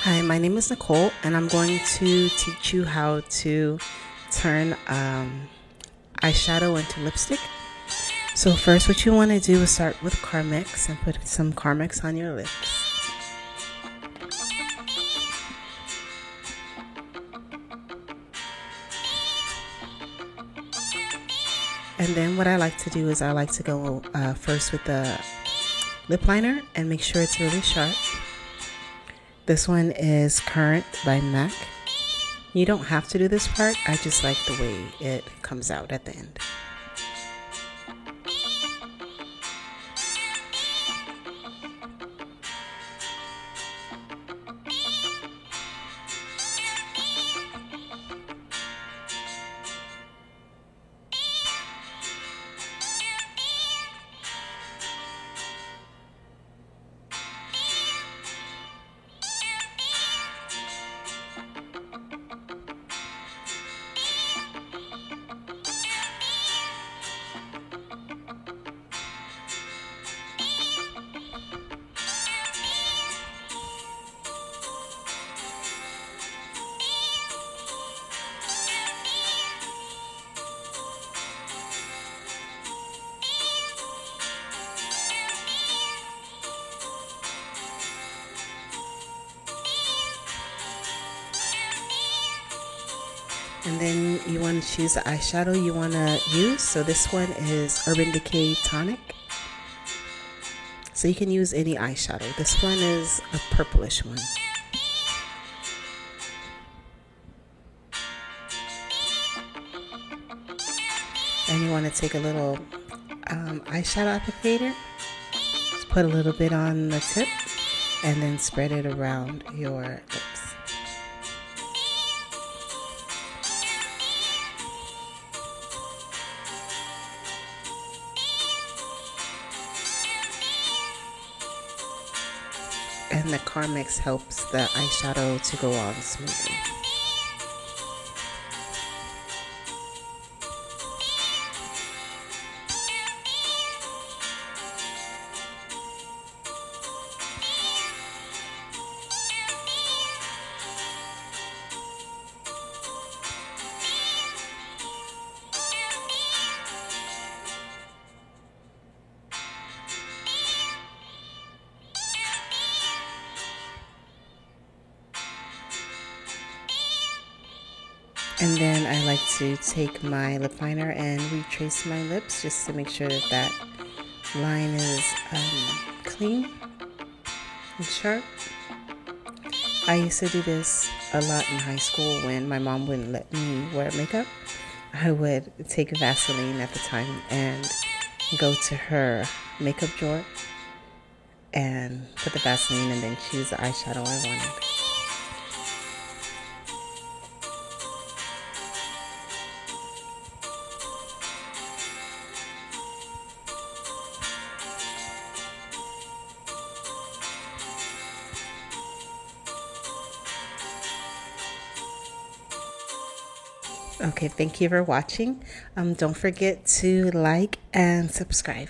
Hi, my name is Nicole, and I'm going to teach you how to turn eyeshadow into lipstick. So first, what you want to do is start with Carmex and put some Carmex on your lips. And then what I like to do is I like to go first with the lip liner and make sure it's really sharp. This one is Currant by MAC. You don't have to do this part. I just like the way it comes out at the end. And then you want to choose the eyeshadow you want to use. So this one is Urban Decay Tonic. So you can use any eyeshadow. This one is a purplish one. And you want to take a little eyeshadow applicator. Just put a little bit on the tip and then spread it around your lips. And the Carmex helps the eyeshadow to go on smoothly. And then I like to take my lip liner and retrace my lips just to make sure that that line is clean and sharp. I used to do this a lot in high school when my mom wouldn't let me wear makeup. I would take Vaseline at the time and go to her makeup drawer and put the Vaseline and then choose the eyeshadow I wanted. Okay, thank you for watching. Don't forget to like and subscribe.